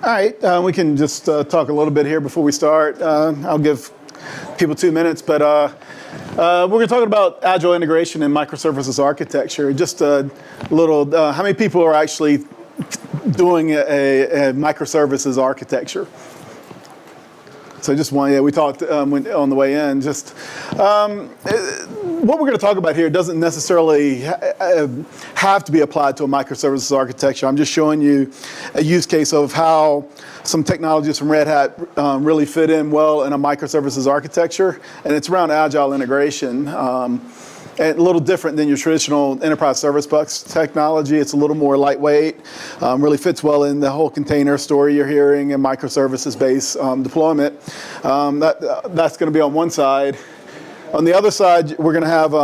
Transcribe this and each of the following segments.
All right, we can just talk a little bit here before we start. I'll give people 2 minutes, but we're going to talk about Agile integration and microservices architecture. Just a little, how many people are actually doing a microservices architecture? So just one, yeah, we talked on the way in. Just what we're going to talk about here doesn't necessarily have to be applied to a microservices architecture. I'm just showing you a use case of how some technologies from Red Hat really fit in well in a microservices architecture, and it's around Agile integration. And a little different than your traditional enterprise service bus technology. It's a little more lightweight, really fits well in the whole container story you're hearing and microservices-based deployment. That's going to be on one side. On the other side, we're going to have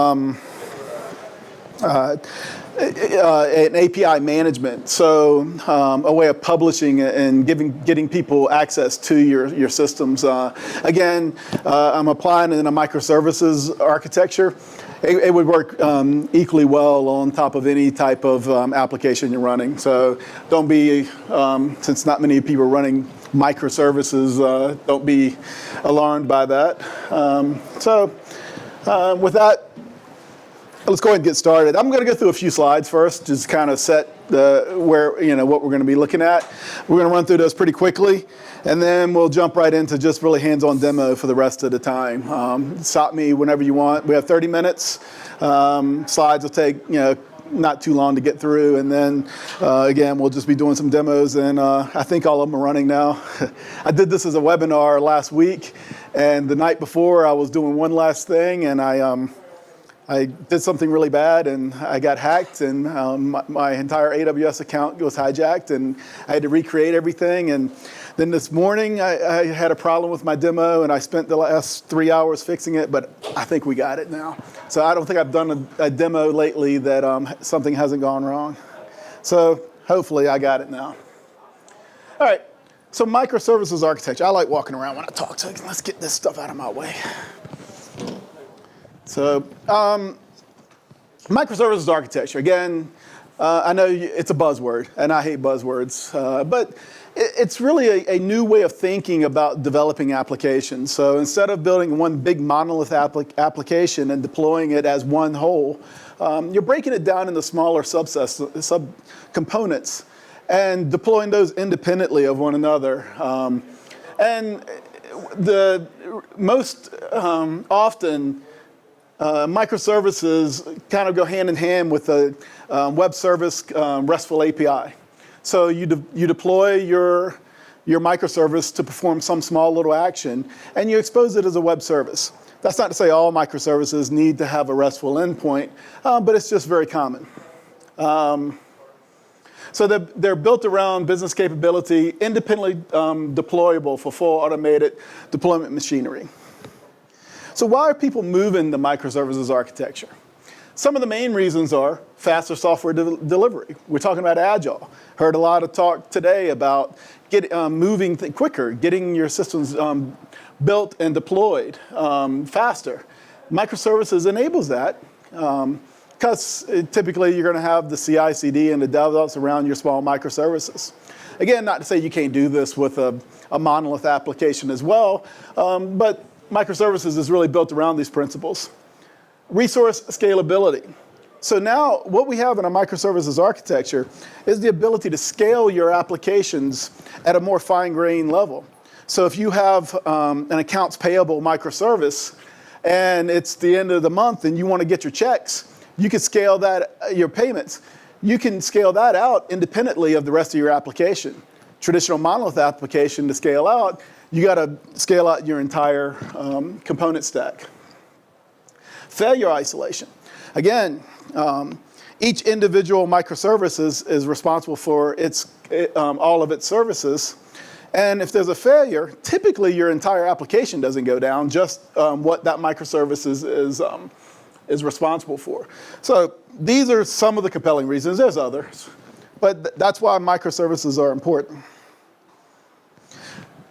an API management, so a way of publishing and getting people access to your systems. Again, I'm applying it in a microservices architecture. It would work equally well on top of any type of application you're running. So don't be, since not many people are running microservices, don't be alarmed by that. With that, let's go ahead and get started. I'm going to go through a few slides first, just kind of set what we're going to be looking at. We're going to run through those pretty quickly, and then we'll jump right into just really hands-on demo for the rest of the time. Stop me whenever you want. We have 30 minutes. Slides will take not too long to get through, and then again we'll just be doing some demos, and I think all of them are running now. I did this as a webinar last week, and the night before I was doing one last thing, and I did something really bad, and I got hacked, and my entire AWS account was hijacked, and I had to recreate everything. And then this morning, I had a problem with my demo, and I spent the last 3 hours fixing it, but I think we got it now. So I don't think I've done a demo lately that something hasn't gone wrong. So hopefully I got it now. All right, so microservices architecture. I like walking around when I talk, so let's get this stuff out of my way. So microservices architecture, again, I know it's a buzzword, and I hate buzzwords, but it's really a new way of thinking about developing applications. So instead of building one big monolith application and deploying it as one whole, you're breaking it down into smaller subcomponents and deploying those independently of one another. And the most often, microservices kind of go hand in hand with a web service RESTful API. So you deploy your microservice to perform some small little action, and you expose it as a web service. That's not to say all microservices need to have a RESTful endpoint, but it's just very common. So they're built around business capability, independently deployable for full automated deployment machinery. So why are people moving to microservices architecture? Some of the main reasons are faster software delivery. We're talking about Agile. Heard a lot of talk today about moving quicker, getting your systems built and deployed faster. Microservices enables that because typically you're going to have the CI/CD and the DevOps around your small microservices. Again, not to say you can't do this with a monolith application as well, but microservices is really built around these principles. Resource scalability. So now what we have in a microservices architecture is the ability to scale your applications at a more fine-grained level. So if you have an accounts payable microservice and it's the end of the month and you want to get your checks, you can scale that, your payments. You can scale that out independently of the rest of your application. Traditional monolith application to scale out, you got to scale out your entire component stack. Failure isolation. Again, each individual microservice is responsible for all of its services. And if there's a failure, typically your entire application doesn't go down, just what that microservice is responsible for. So these are some of the compelling reasons. There's others. But that's why microservices are important.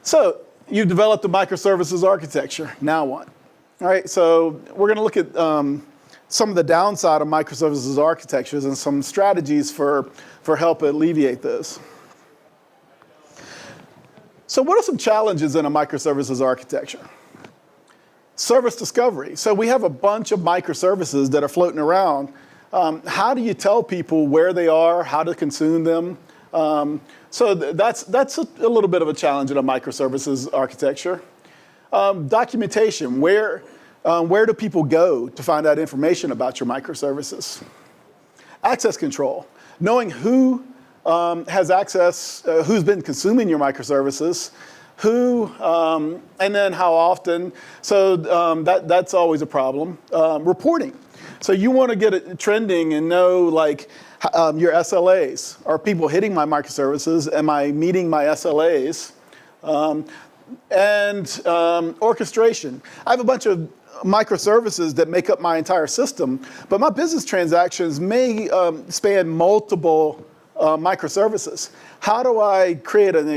So you've developed a microservices architecture. Now what? All right, so we're going to look at some of the downside of microservices architectures and some strategies for help alleviate this. So what are some challenges in a microservices architecture? Service discovery. So we have a bunch of microservices that are floating around. How do you tell people where they are, how to consume them? So that's a little bit of a challenge in a microservices architecture. Documentation. Where do people go to find out information about your microservices? Access control. Knowing who has access, who's been consuming your microservices, and then how often. So that's always a problem. Reporting. So you want to get it trending and know like your SLAs. Are people hitting my microservices? Am I meeting my SLAs? And orchestration. I have a bunch of microservices that make up my entire system, but my business transactions may span multiple microservices. How do I create an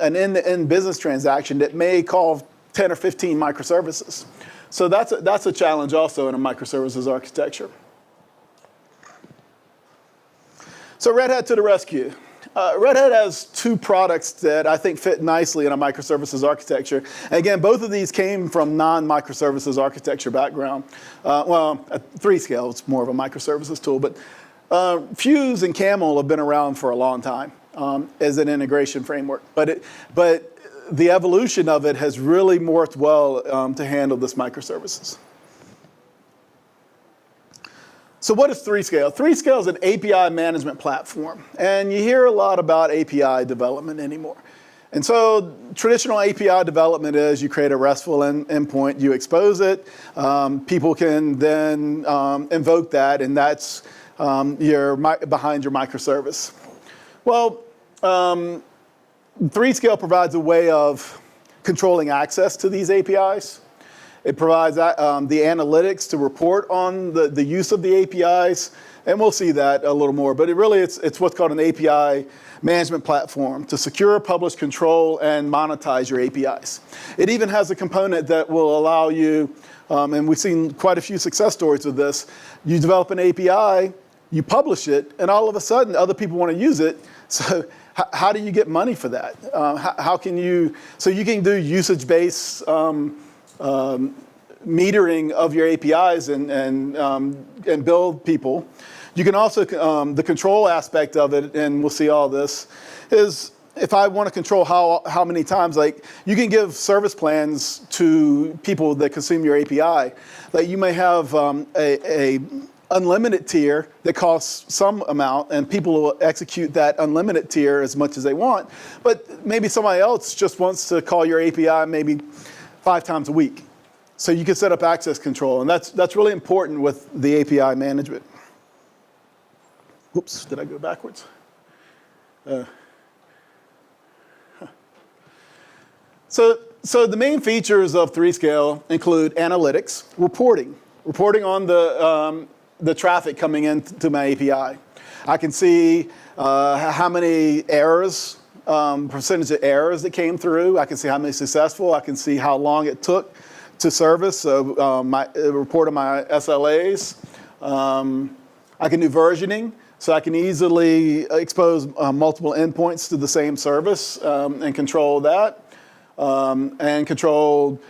end-to-end business transaction that may call 10 or 15 microservices? So that's a challenge also in a microservices architecture. So Red Hat to the rescue. Red Hat has two products that I think fit nicely in a microservices architecture. And again, both of these came from non-microservices architecture background. Well, at 3Scale, it's more of a microservices tool, but Fuse and Camel have been around for a long time as an integration framework. But the evolution of it has really morphed well to handle this microservices. So what is 3Scale? 3Scale is an API management platform. And you hear a lot about API development anymore. And so traditional API development is you create a RESTful endpoint, you expose it, people can then invoke that, and that's behind your microservice. Well, 3Scale provides a way of controlling access to these APIs. It provides the analytics to report on the use of the APIs, and we'll see that a little more. But it's what's called an API management platform to secure, publish, control, and monetize your APIs. It even has a component that will allow you, and we've seen quite a few success stories with this, you develop an API, you publish it, and all of a sudden other people want to use it. So how do you get money for that? How can you, so you can do usage-based metering of your APIs and build people. You can also, the control aspect of it, and we'll see all this, is if I want to control how many times, like you can give service plans to people that consume your API. Like you may have a unlimited tier that costs some amount, and people will execute that unlimited tier as much as they want. But maybe somebody else just wants to call your API maybe 5 times a week. So you can set up access control, and that's really important with the API management. Oops, did I go backwards? So the main features of 3Scale include analytics, reporting on the traffic coming into my API. I can see how many errors, percentage of errors that came through. I can see how many successful. I can see how long it took to service, so report on my SLAs. I can do versioning, so I can easily expose multiple endpoints to the same service and control that. And control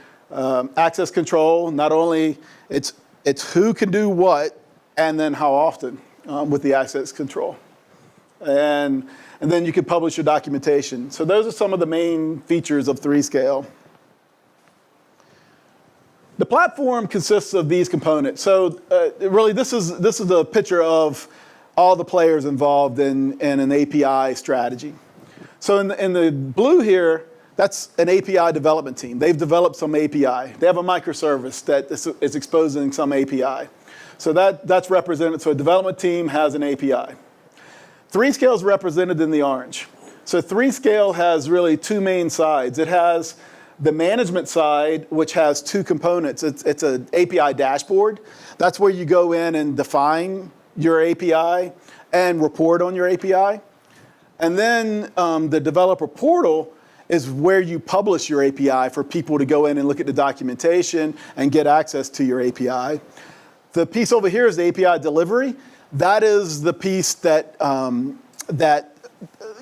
access control. Not only it's who can do what, and then how often with the access control. And then you can publish your documentation. So those are some of the main features of 3Scale. The platform consists of these components. So really, this is a picture of all the players involved in an API strategy. So in the blue here, that's an API development team. They've developed some API. They have a microservice that is exposing some API. So that's represented. So a development team has an API. 3Scale is represented in the orange. So 3Scale has really two main sides. It has the management side, which has two components. It's an API dashboard. That's where you go in and define your API and report on your API. And then the developer portal is where you publish your API for people to go in and look at the documentation and get access to your API. The piece over here is the API delivery. That is the piece that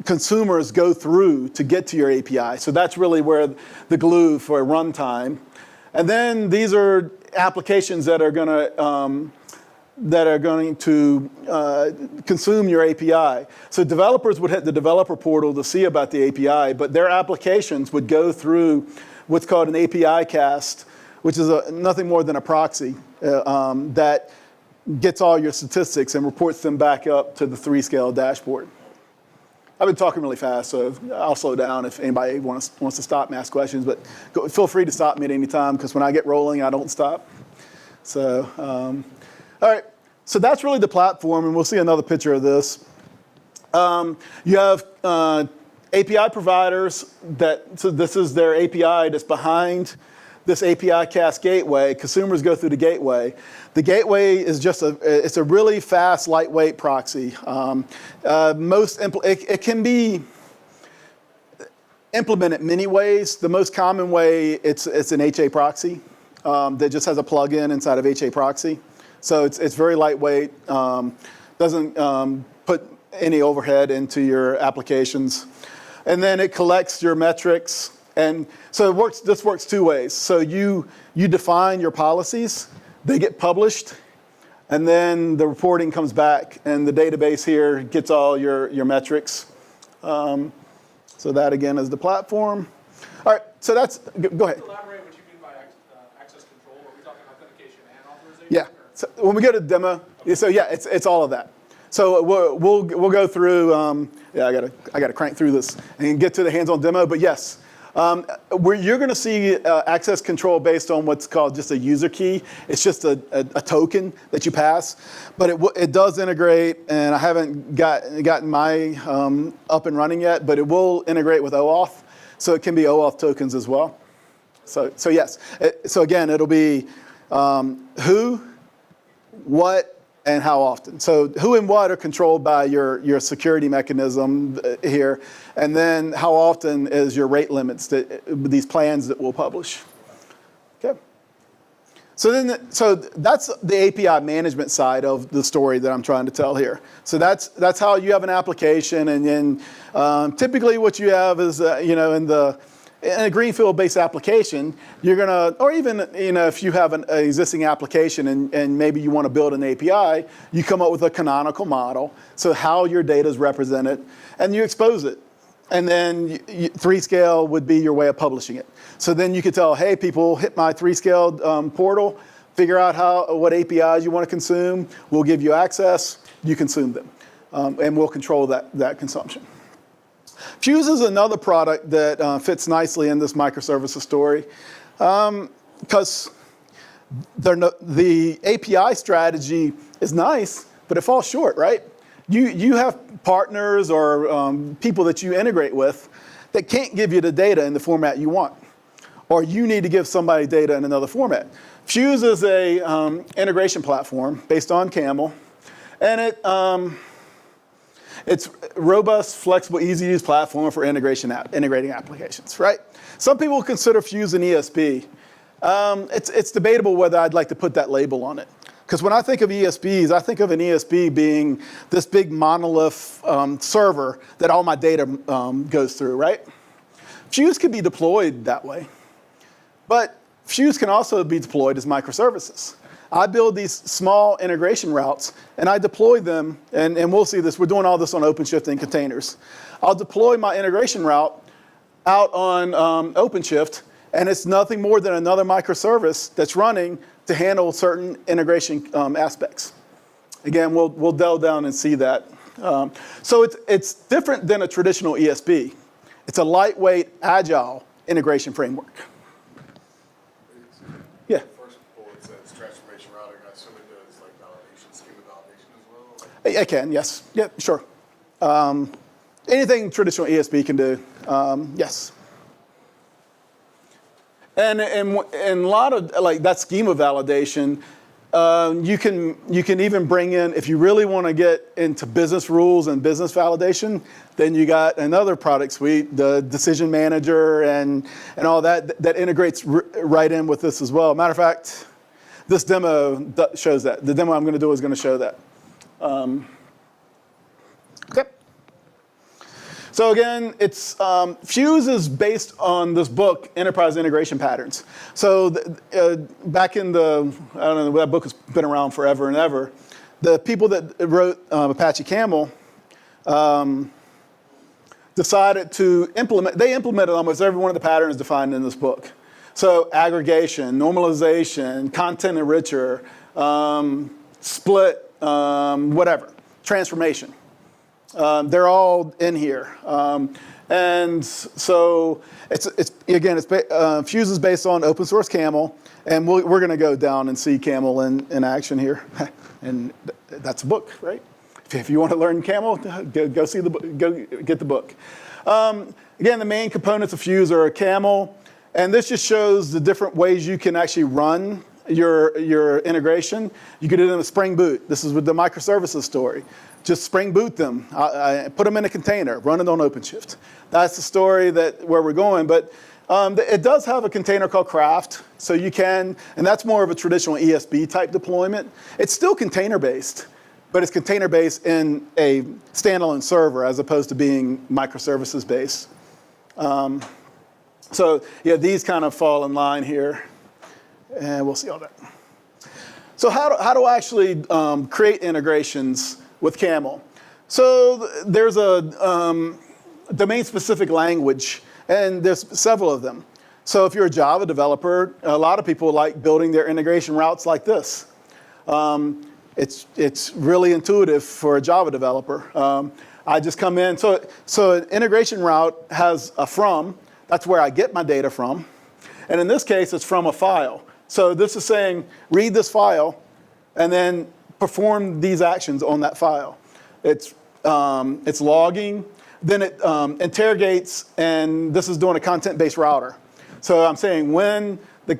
consumers go through to get to your API. So that's really where the glue for runtime. And then these are applications that are going to consume your API. So developers would hit the developer portal to see about the API, but their applications would go through what's called an API cast, which is nothing more than a proxy that gets all your statistics and reports them back up to the 3-scale dashboard. I've been talking really fast, so I'll slow down if anybody wants to stop and ask questions, but feel free to stop me at any time, because when I get rolling, I don't stop. So, all right, so that's really the platform, and we'll see another picture of this. You have API providers so this is their API that's behind this API cast gateway. Consumers go through the gateway. The gateway is just it's a really fast, lightweight proxy. It can be implemented many ways. The most common way, it's an HA proxy that just has a plugin inside of HA proxy. So it's very lightweight, doesn't put any overhead into your applications. And then it collects your metrics. And so this works two ways. So you define your policies, they get published, and then the reporting comes back, and the database here gets all your metrics. So that, again, is the platform. All right, so that's, go ahead. Elaborate what you mean by access control. Are we talking authentication and authorization? Yeah, so when we go to demo, so yeah, it's all of that. So we'll go through, I gotta crank through this and get to the hands-on demo, but yes. You're going to see access control based on what's called just a user key. It's just a token that you pass, but it does integrate, and I haven't gotten my up and running yet, but it will integrate with OAuth, so it can be OAuth tokens as well. So yes, so again, it'll be who, what, and how often. So who and what are controlled by your security mechanism here, and then how often is your rate limits, these plans that we'll publish. Okay. So that's the API management side of the story that I'm trying to tell here. So that's how you have an application, and then typically what you have is in a greenfield-based application, you're gonna, or even if you have an existing application and maybe you want to build an API, you come up with a canonical model, so how your data is represented, and you expose it. And then 3-scale would be your way of publishing it. So then you could tell, hey, people, hit my 3-scale portal, figure out what APIs you want to consume, we'll give you access, you consume them, and we'll control that consumption. Fuse is another product that fits nicely in this microservices story, because the API strategy is nice, but it falls short, right? You have partners or people that you integrate with that can't give you the data in the format you want, or you need to give somebody data in another format. Fuse is a integration platform based on Camel, and it's robust, flexible, easy-to-use platform for integrating applications, right? Some people consider Fuse an ESB. It's debatable whether I'd like to put that label on it. Because when I think of ESBs, I think of an ESB being this big monolith server that all my data goes through, right? Fuse can be deployed that way. But Fuse can also be deployed as microservices. I build these small integration routes, and I deploy them, and we'll see this. We're doing all this on OpenShift and containers. I'll deploy my integration route out on OpenShift, and it's nothing more than another microservice that's running to handle certain integration aspects. Again, we'll delve down and see that. So it's different than a traditional ESB. It's a lightweight, agile integration framework. Yeah. It can, yes. Yeah, sure. Anything traditional ESB can do, yes. And a lot of that schema validation, you can even bring in, if you really want to get into business rules and business validation, then you got another product suite, the decision manager and all that integrates right in with this as well. Matter of fact, this demo shows that. The demo I'm going to do is going to show that. Okay. So again, it's Fuse is based on this book, Enterprise Integration Patterns. So back in the, I don't know, that book has been around forever and ever. The people that wrote Apache Camel decided to they implemented almost every one of the patterns defined in this book. So aggregation, normalization, content enricher, split, whatever, transformation. They're all in here. And so Fuse is based on open source Camel, and we're going to go down and see Camel in action here. And that's a book, right? If you want to learn Camel, go see the book, go get the book. Again, the main components of Fuse are a Camel, and this just shows the different ways you can actually run your integration. You could do it in a Spring Boot. This is with the microservices story. Just Spring Boot them, put them in a container, run it on OpenShift. That's the story where we're going. But it does have a container called Craft, so you can, and that's more of a traditional ESB type deployment. It's still container-based, but it's container-based in a standalone server as opposed to being microservices-based. So yeah, these kind of fall in line here, and we'll see all that. So how do I actually create integrations with Camel? So there's a domain-specific language, and there's several of them. So if you're a Java developer, a lot of people like building their integration routes like this. It's really intuitive for a Java developer. I just come in. So an integration route has a from. That's where I get my data from. And in this case, it's from a file. So this is saying, read this file, and then perform these actions on that file. It's logging. Then it interrogates, and this is doing a content-based router. So I'm saying when it's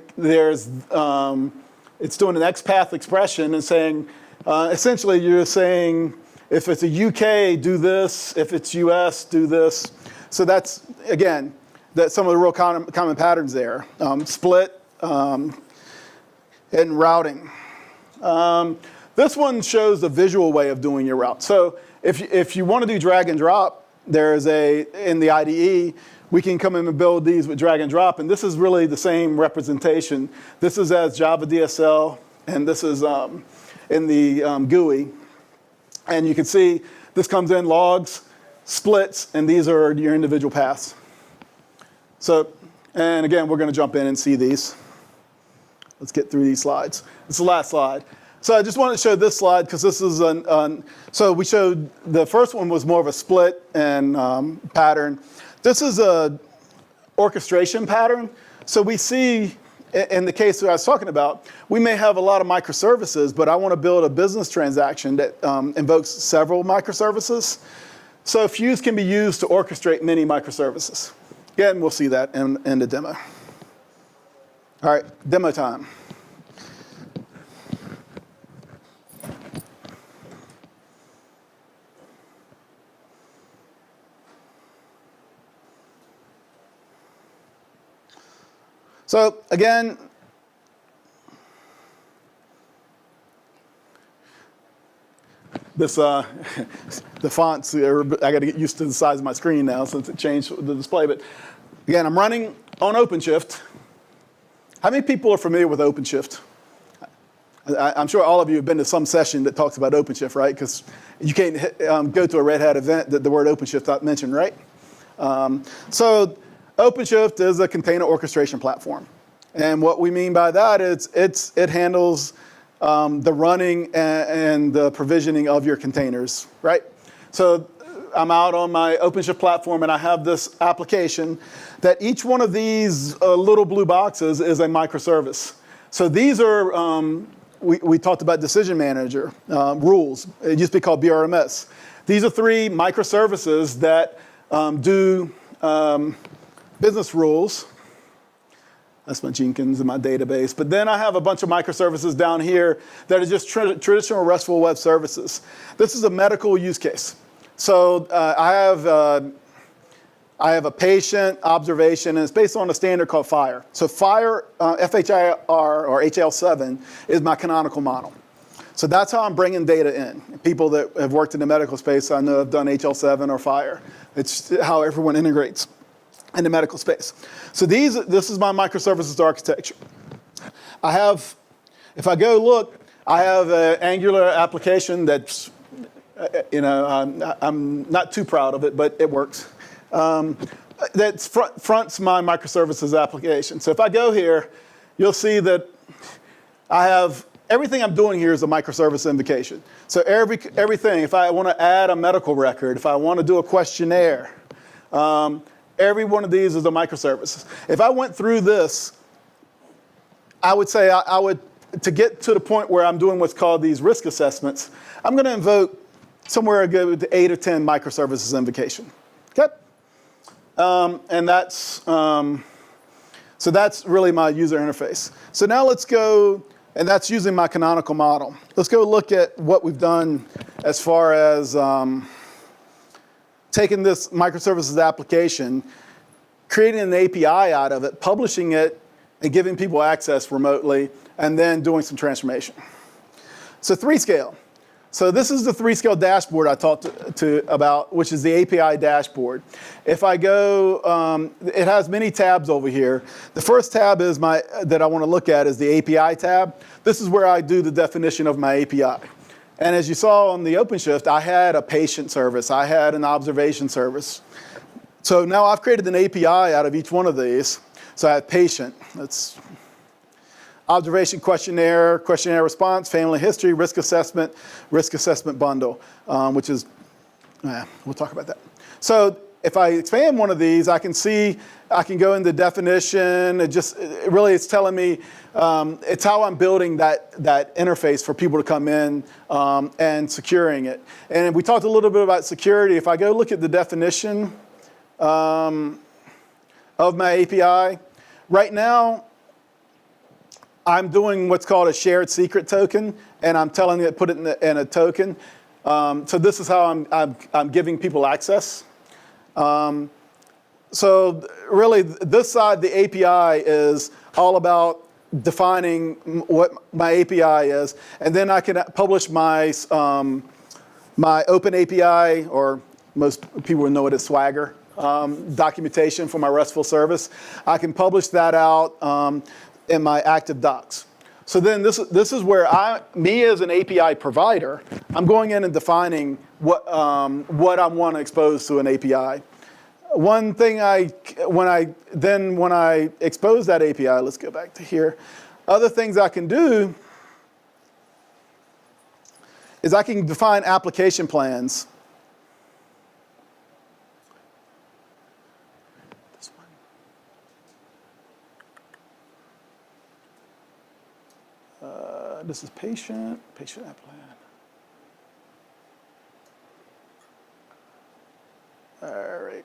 doing an XPath expression and saying, essentially you're saying, if it's a UK, do this. If it's US, do this. So that's, again, that's some of the real common patterns there. Split and routing. This one shows the visual way of doing your route. So if you want to do drag and drop, there's in the IDE, we can come in and build these with drag and drop, and this is really the same representation. This is as Java DSL, and this is in the GUI. And you can see this comes in logs, splits, and these are your individual paths. So, and again, we're going to jump in and see these. Let's get through these slides. This is the last slide. So I just wanted to show this slide because this is so we showed the first one was more of a split and pattern. This is a orchestration pattern. So we see in the case that I was talking about, we may have a lot of microservices, but I want to build a business transaction that invokes several microservices. So Fuse can be used to orchestrate many microservices. Again, we'll see that in the demo. All right, demo time. So again, this the fonts, I got to get used to the size of my screen now since it changed the display. But again, I'm running on OpenShift. How many people are familiar with OpenShift? I'm sure all of you have been to some session that talks about OpenShift, right? Because you can't go to a Red Hat event that the word OpenShift not mentioned, right? So OpenShift is a container orchestration platform. And what we mean by that is it handles the running and the provisioning of your containers, right? So I'm out on my OpenShift platform, and I have this application that each one of these little blue boxes is a microservice. So these are, we talked about decision manager rules. It used to be called BRMS. These are 3 microservices that do business rules. That's my Jenkins and my database. But then I have a bunch of microservices down here that are just traditional RESTful web services. This is a medical use case. So I have a patient observation, and it's based on a standard called FHIR. So FHIR, FHIR or HL7 is my canonical model. So that's how I'm bringing data in. People that have worked in the medical space I know have done HL7 or FHIR. It's how everyone integrates in the medical space. So this is my microservices architecture. If I go look, I have an Angular application that's, I'm not too proud of it, but it works. That fronts my microservices application. So if I go here, you'll see that I have everything I'm doing here is a microservice invocation. So everything, if I want to add a medical record, if I want to do a questionnaire, every one of these is a microservice. If I went through this, I would say to get to the point where I'm doing what's called these risk assessments, I'm going to invoke somewhere a good 8 or 10 microservices invocation. Okay? And so that's really my user interface. So now let's go, and that's using my canonical model. Let's go look at what we've done as far as taking this microservices application, creating an API out of it, publishing it, and giving people access remotely, and then doing some transformation. So 3-scale. So this is the 3-scale dashboard I talked about, which is the API dashboard. If I go, it has many tabs over here. The first tab is that I want to look at is the API tab. This is where I do the definition of my API. And as you saw on the OpenShift, I had a patient service. I had an observation service. So now I've created an API out of each one of these. So I have patient. That's observation questionnaire, questionnaire response, family history, risk assessment bundle, which is, we'll talk about that. So if I expand one of these, I can go into definition. It's telling me, it's how I'm building that interface for people to come in and securing it. And we talked a little bit about security. If I go look at the definition of my API, right now, I'm doing what's called a shared secret token, and I'm telling it put it in a token. So this is how I'm giving people access. So really, this side, the API is all about defining what my API is, and then I can publish my my open API, or most people would know it as Swagger, documentation for my RESTful service. I can publish that out in my active docs. So then this is where me as an API provider, I'm going in and defining what I want to expose to an API. One thing when I expose that API, let's go back to here. Other things I can do is I can define application plans. This is patient app plan. All right.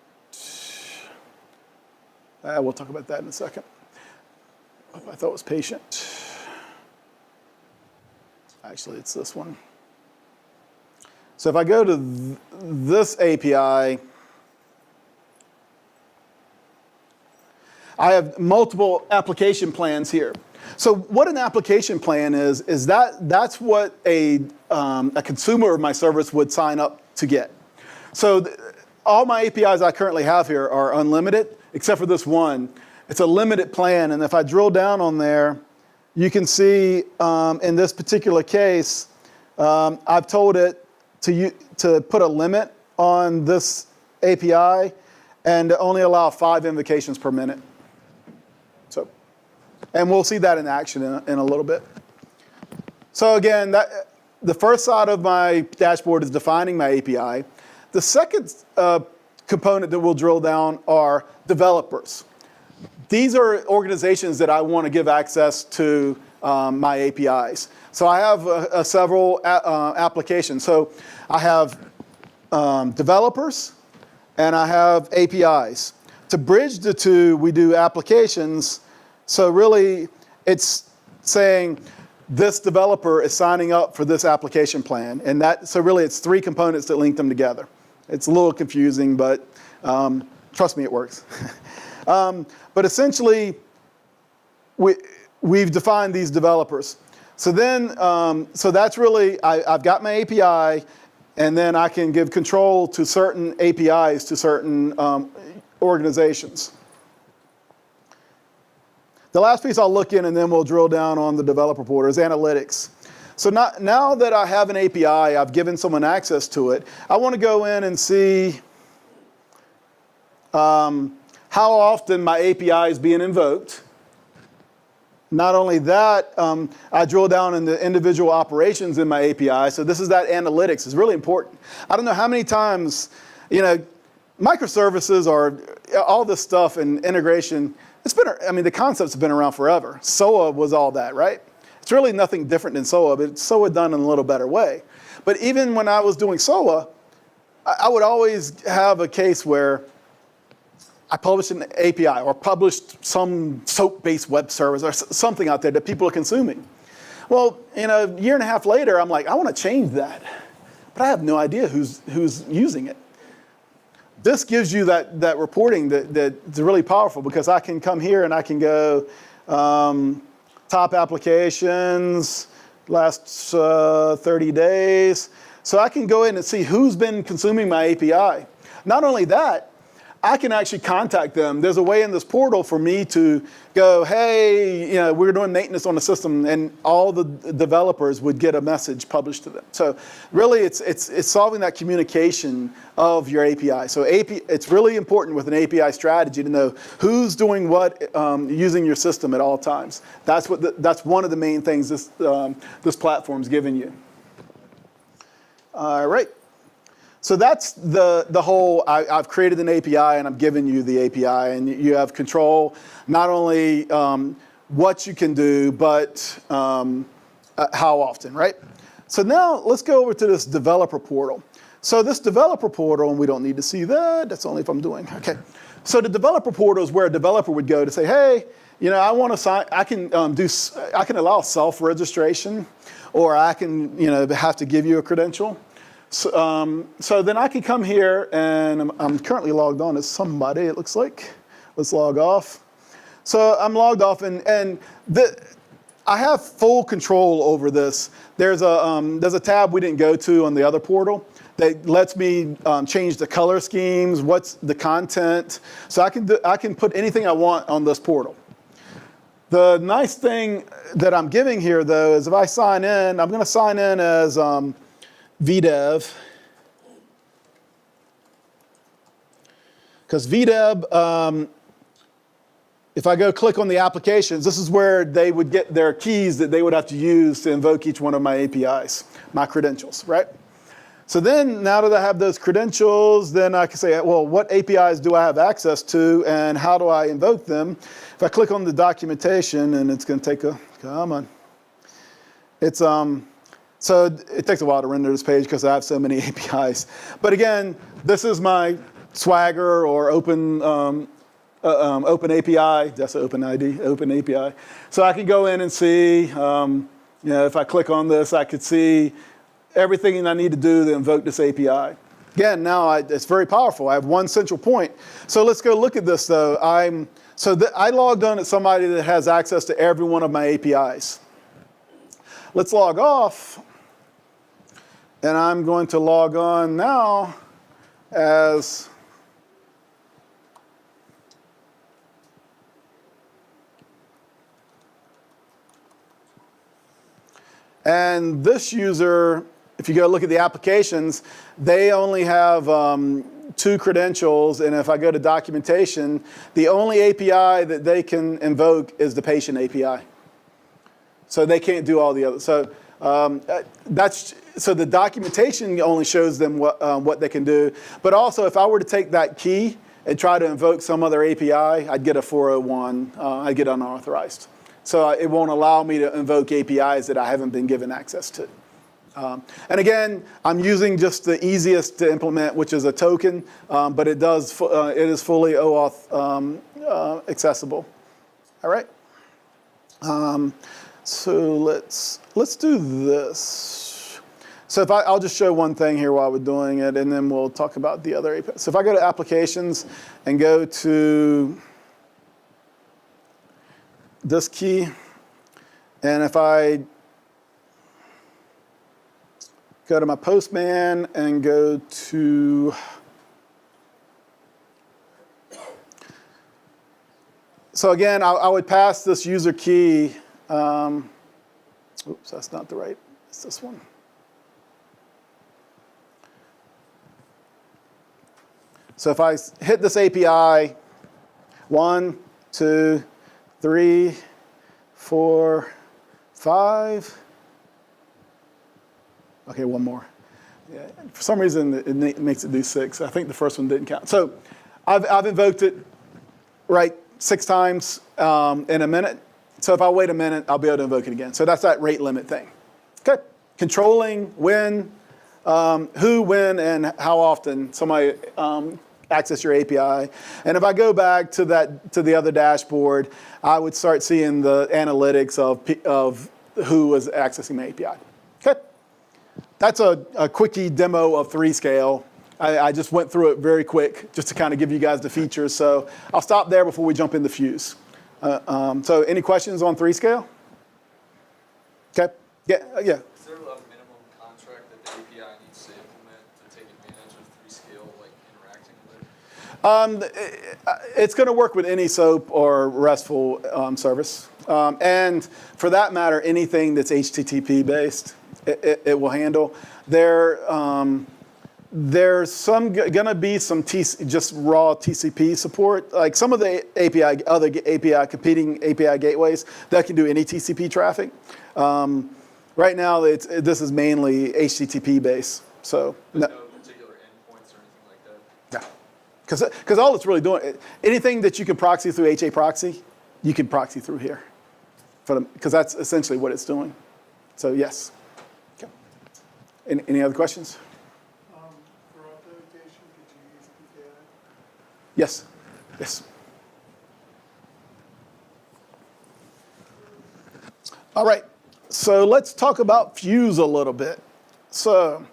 We'll talk about that in a second. I thought it was patient. Actually, it's this one. So if I go to this API, I have multiple application plans here. So what an application plan is that's what a consumer of my service would sign up to get. So all my APIs I currently have here are unlimited, except for this one. It's a limited plan, and if I drill down on there, you can see in this particular case, I've told it to put a limit on this API and to only allow 5 invocations per minute. And we'll see that in action in a little bit. So again, the first side of my dashboard is defining my API. The second component that we'll drill down are developers. These are organizations that I want to give access to my APIs. So I have several applications. So I have developers and I have APIs. To bridge the two, we do applications. So really, it's saying this developer is signing up for this application plan. And so really, it's 3 components that link them together. It's a little confusing, but trust me, it works. But essentially, we've defined these developers. So then, so that's really, I've got my API. And then I can give control to certain APIs to certain organizations. The last piece I'll look in, and then we'll drill down on the developer portal, is analytics. So now that I have an API, I've given someone access to it, I want to go in and see how often my API is being invoked. Not only that, I drill down into individual operations in my API. So this is that analytics. It's really important. I don't know how many times, microservices or all this stuff and integration, the concepts have been around forever. SOA was all that, right? It's really nothing different than SOA, but it's SOA done in a little better way. But even when I was doing SOA, I would always have a case where I published an API or published some SOAP-based web service or something out there that people are consuming. Well, a year and a half later, I'm like, I want to change that. But I have no idea who's using it. This gives you that reporting that's really powerful, because I can come here and I can go top applications, last 30 days. So I can go in and see who's been consuming my API. Not only that, I can actually contact them. There's a way in this portal for me to go, hey, we're doing maintenance on the system, and all the developers would get a message published to them. So really, it's solving that communication of your API. So it's really important with an API strategy to know who's doing what using your system at all times. That's one of the main things this platform's giving you. All right. So that's the whole, I've created an API and I'm giving you the API, and you have control not only what you can do, but how often, right? So now let's go over to this developer portal. So this developer portal, and we don't need to see that, that's only if I'm doing, okay. So the developer portal is where a developer would go to say, hey, I want to sign, I can allow self-registration, or I can, have to give you a credential. So then I can come here, and I'm currently logged on as somebody, it looks like. Let's log off. So I'm logged off, and I have full control over this. There's a tab we didn't go to on the other portal that lets me change the color schemes, what's the content. So I can put anything I want on this portal. The nice thing that I'm giving here, though, is if I sign in, I'm going to sign in as VDev, because VDev, if I go click on the applications, this is where they would get their keys that they would have to use to invoke each one of my APIs, my credentials, right? So then, now that I have those credentials, then I can say, well, what APIs do I have access to, and how do I invoke them? If I click on the documentation, and it's going to take come on. It's, so it takes a while to render this page because I have so many APIs. But again, this is my Swagger or Open API. That's an Open ID, Open API. So I can go in and see, if I click on this, I could see everything I need to do to invoke this API. Again, now it's very powerful. I have one central point. So let's go look at this, though. I logged on as somebody that has access to every one of my APIs. Let's log off. And I'm going to log on now as and this user, if you go look at the applications, they only have 2 credentials, and if I go to documentation, the only API that they can invoke is the patient API. So they can't do all the others. So so the documentation only shows them what they can do. But also, if I were to take that key and try to invoke some other API, I'd get a 401. I'd get unauthorized. So it won't allow me to invoke APIs that I haven't been given access to. And again, I'm using just the easiest to implement, which is a token, but it is fully OAuth accessible. All right. So let's do this. So I'll just show one thing here while we're doing it, and then we'll talk about the other APIs. So if I go to applications and go to this key, and if I go to my Postman and go to, so again, I would pass this user key. Oops, that's not the right, it's this one. So if I hit this API, 1, 2, 3, 4, 5. Okay, one more. Yeah, for some reason, it makes it do 6. I think the first one didn't count. So I've invoked it, right, 6 times in a minute. So if I wait a minute, I'll be able to invoke it again. So that's that rate limit thing. Okay, controlling when, who, when, and how often somebody access your API. And if I go back to the other dashboard, I would start seeing the analytics of who was accessing my API. Okay, that's a quickie demo of 3-scale. I just went through it very quick just to kind of give you guys the features. So I'll stop there before we jump into Fuse. So any questions on 3-scale? Okay, yeah. Is there a minimum contract that the API needs to implement to take advantage of 3-scale, like interacting with it? It's going to work with any SOAP or RESTful service. And for that matter, anything that's HTTP based, it will handle. There's going to be some just raw TCP support. Like some of the other API, competing API gateways that can do any TCP traffic. Right now, this is mainly HTTP based. So no particular endpoints or anything like that? Yeah. Because all it's really doing, anything that you can proxy through HA proxy, you can proxy through here. Because that's essentially what it's doing. So yes. Okay. Any other questions? For authentication, did you use PKI? Yes. Yes. All right. So let's talk about Fuse a little bit. So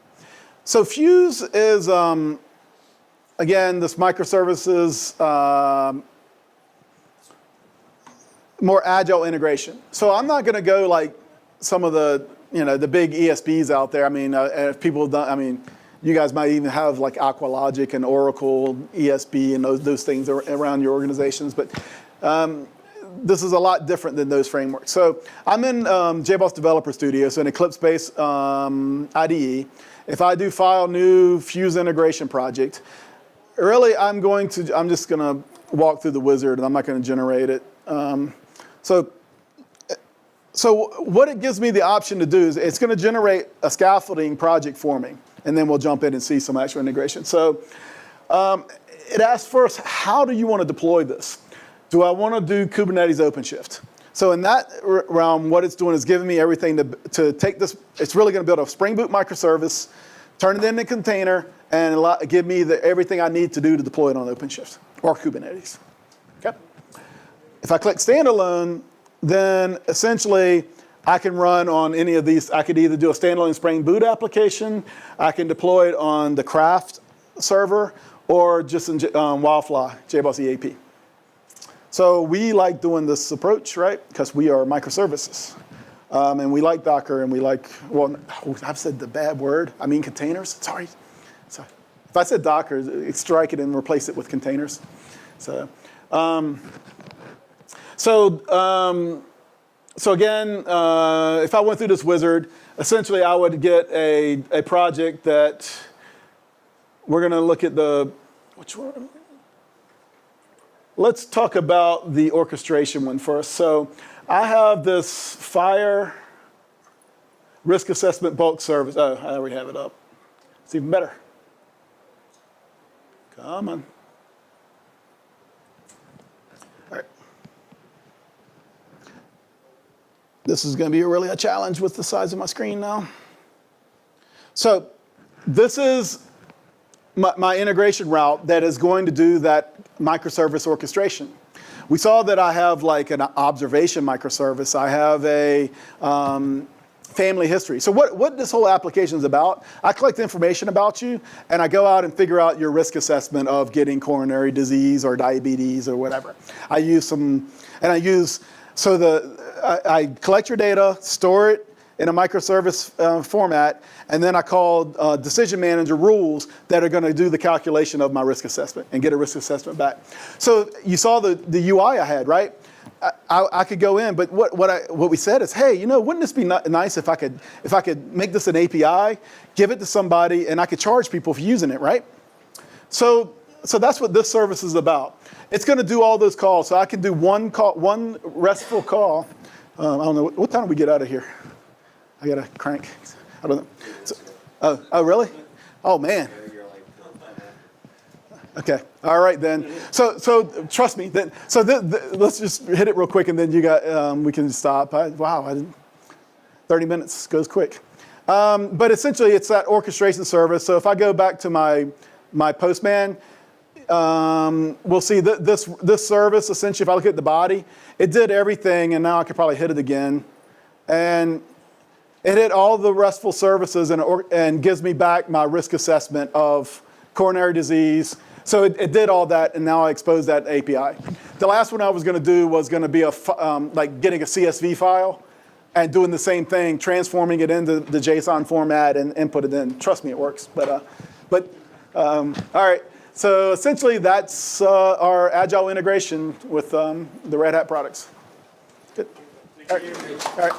Fuse is, again, this microservices, more agile integration. So I'm not going to go like some of the, the big ESPs out there. I mean, if people don't, I mean, you guys might even have like Aqualogic and Oracle ESB and those things around your organizations. But this is a lot different than those frameworks. So I'm in JBoss Developer Studio, so an Eclipse-based IDE. If I do file new Fuse integration project, really I'm just going to walk through the wizard and I'm not going to generate it. So what it gives me the option to do is it's going to generate a scaffolding project for me, and then we'll jump in and see some actual integration. So it asks first, how do you want to deploy this? Do I want to do Kubernetes OpenShift? So in that realm, what it's doing is giving me everything to take this. It's really going to build a Spring Boot microservice, turn it into a container, and give me everything I need to do to deploy it on OpenShift or Kubernetes. Okay. If I click standalone, then essentially I can run on any of these. I could either do a standalone Spring Boot application, I can deploy it on the Craft server, or just in Wildfly, JBoss EAP. So we like doing this approach, right? Because we are microservices. And we like Docker, and we like, well, I've said the bad word. I mean containers. Sorry. If I said Docker, strike it and replace it with containers. So again, if I went through this wizard, essentially I would get a project that we're going to look at which one? Let's talk about the orchestration one first. So I have this Fire risk assessment bulk service. Oh, I already have it up. It's even better. Come on. All right. This is going to be really a challenge with the size of my screen now. So this is my integration route that is going to do that microservice orchestration. We saw that I have like an observation microservice. I have a family history. So what this whole application is about, I collect information about you, and I go out and figure out your risk assessment of getting coronary disease or diabetes or whatever. I collect your data, store it, in a microservice format, and then I called decision manager rules that are going to do the calculation of my risk assessment and get a risk assessment back. So you saw the UI I had, right? I could go in, but what we said is, hey, wouldn't this be nice if I could make this an API, give it to somebody, and I could charge people for using it, right? So that's what this service is about. It's going to do all those calls, so I can do one RESTful call. I don't know what time do we get out of here. I got to crank. I don't know. Oh, really? Oh man. Okay. All right then. So trust me. Then let's just hit it real quick, and then we can stop. 30 minutes goes quick. But essentially, it's that orchestration service. So if I go back to my Postman, we'll see that this service, essentially, if I look at the body, it did everything, and now I could probably hit it again. And it hit all the RESTful services and gives me back my risk assessment of coronary disease. So it did all that, and now I exposed that API. The last one I was going to do was going to be like getting a CSV file and doing the same thing, transforming it into the JSON format and input it in. Trust me, it works. But all right. So essentially, that's our Agile integration with the Red Hat products. Good. All right.